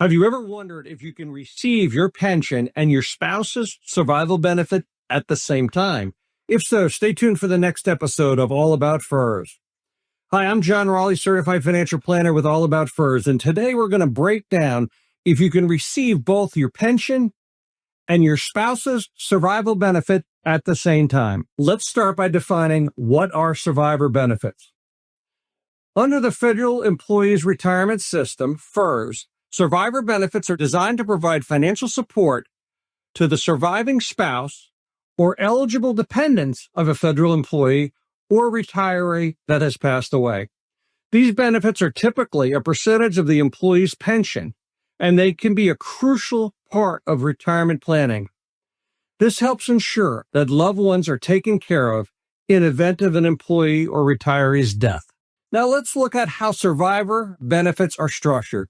Have you ever wondered if you can receive your pension and your spouse's survival benefit at the same time? If so, stay tuned for the next episode of All About FERS. Hi, I'm John Raleigh, Certified Financial Planner with All About FERS, and today we're going to break down if you can receive both your pension and your spouse's survival benefit at the same time. Let's start by defining what are survivor benefits. Under the Federal Employees Retirement System, FERS, survivor benefits are designed to provide financial support to the surviving spouse or eligible dependents of a federal employee or retiree that has passed away. These benefits are typically a percentage of the employee's pension, and they can be a crucial part of retirement planning. This helps ensure that loved ones are taken care of in event of an employee or retiree's death. Now let's look at how survivor benefits are structured.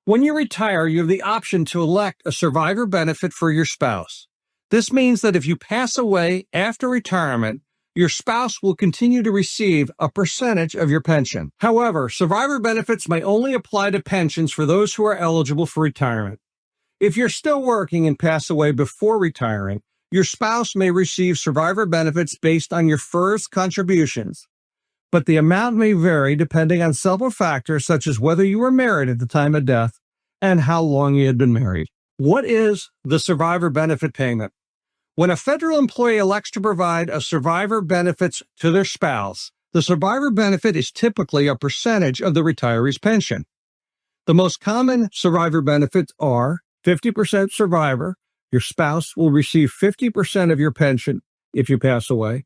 When you retire, you have the option to elect a survivor benefit for your spouse. This means that if you pass away after retirement, your spouse will continue to receive a percentage of your pension. However, survivor benefits may only apply to pensions for those who are eligible for retirement. If you're still working and pass away before retiring, your spouse may receive survivor benefits based on your FERS contributions, but the amount may vary depending on several factors such as whether you were married at the time of death and how long you had been married. What is the survivor benefit payment? When a federal employee elects to provide a survivor benefits to their spouse, the survivor benefit is typically a percentage of the retiree's pension. The most common survivor benefits are 50% survivor. Your spouse will receive 50% of your pension if you pass away.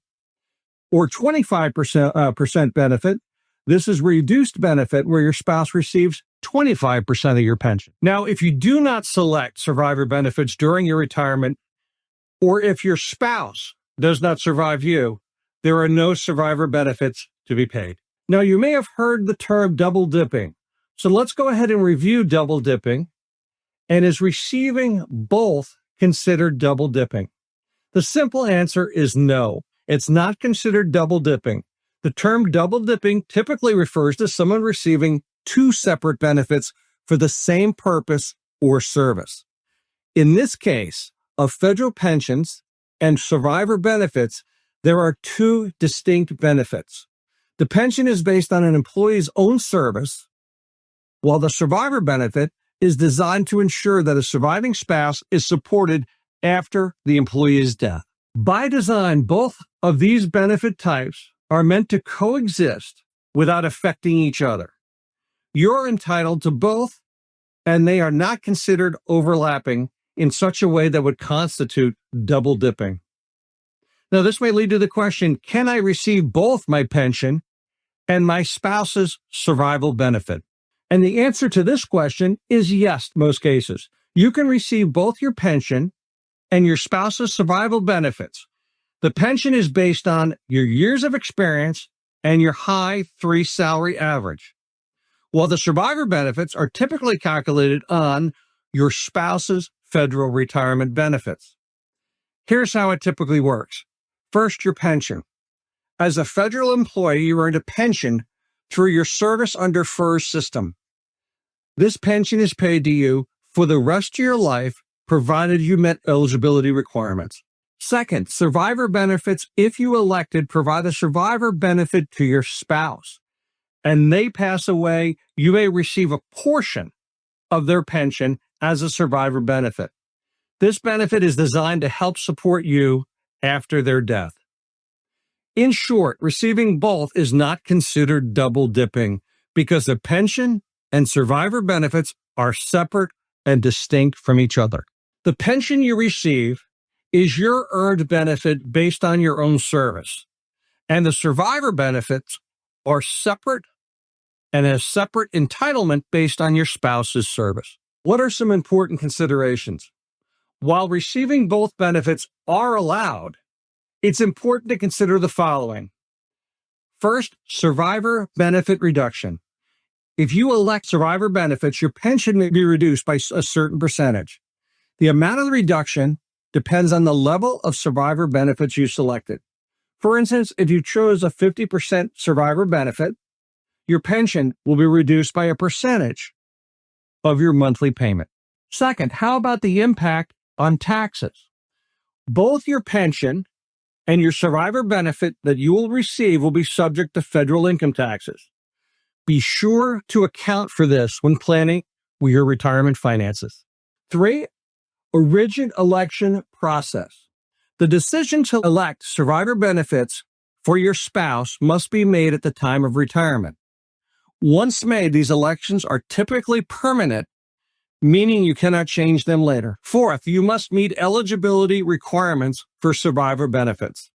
Or 25% benefit. This is reduced benefit where your spouse receives 25% of your pension. Now, if you do not select survivor benefits during your retirement, or if your spouse does not survive you, there are no survivor benefits to be paid. Now, you may have heard the term double dipping. So let's go ahead and review double dipping. And is receiving both considered double dipping? The simple answer is no. It's not considered double dipping. The term double dipping typically refers to someone receiving two separate benefits for the same purpose or service. In this case, of federal pensions and survivor benefits, there are two distinct benefits. The pension is based on an employee's own service, while the survivor benefit is designed to ensure that a surviving spouse is supported after the employee's death. By design, both of these benefit types are meant to coexist without affecting each other. You're entitled to both, and they are not considered overlapping in such a way that would constitute double dipping. Now, this may lead to the question, can I receive both my pension and my spouse's survival benefit? And the answer to this question is yes, most cases. You can receive both your pension and your spouse's survival benefits. The pension is based on your years of experience and your high 3 salary average, while the survivor benefits are typically calculated on your spouse's federal retirement benefits. Here's how it typically works. First, your pension. As a federal employee, you earn a pension through your service under FERS system. This pension is paid to you for the rest of your life, provided you met eligibility requirements. Second, survivor benefits, if you elected, provide a survivor benefit to your spouse, and they pass away, you may receive a portion of their pension as a survivor benefit. This benefit is designed to help support you after their death. In short, receiving both is not considered double dipping because the pension and survivor benefits are separate and distinct from each other. The pension you receive is your earned benefit based on your own service, and the survivor benefits are separate and a separate entitlement based on your spouse's service. What are some important considerations? While receiving both benefits are allowed, it's important to consider the following. First, survivor benefit reduction. If you elect survivor benefits, your pension may be reduced by a certain percentage. The amount of the reduction depends on the level of survivor benefits you selected. For instance, if you chose a 50% survivor benefit, your pension will be reduced by a percentage of your monthly payment. Second, how about the impact on taxes? Both your pension and your survivor benefit that you will receive will be subject to federal income taxes. Be sure to account for this when planning your retirement finances. 3, a rigid election process. The decision to elect survivor benefits for your spouse must be made at the time of retirement. Once made, these elections are typically permanent, meaning you cannot change them later. Fourth, you must meet eligibility requirements for survivor benefits.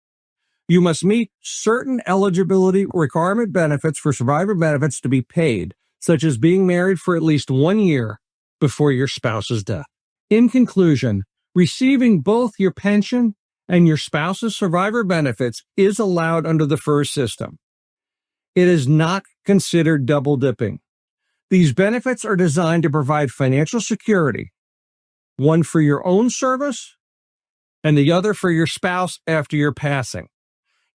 You must meet certain eligibility requirement benefits for survivor benefits to be paid, such as being married for at least 1 year before your spouse's death. In conclusion, receiving both your pension and your spouse's survivor benefits is allowed under the FERS system. It is not considered double dipping. These benefits are designed to provide financial security, one for your own service and the other for your spouse after your passing.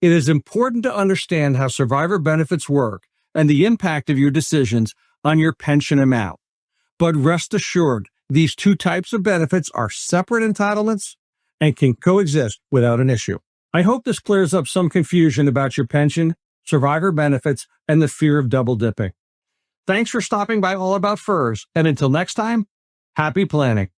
It is important to understand how survivor benefits work and the impact of your decisions on your pension amount. But rest assured, these two types of benefits are separate entitlements and can coexist without an issue. I hope this clears up some confusion about your pension, survivor benefits, and the fear of double dipping. Thanks for stopping by All About FERS, and until next time, happy planning.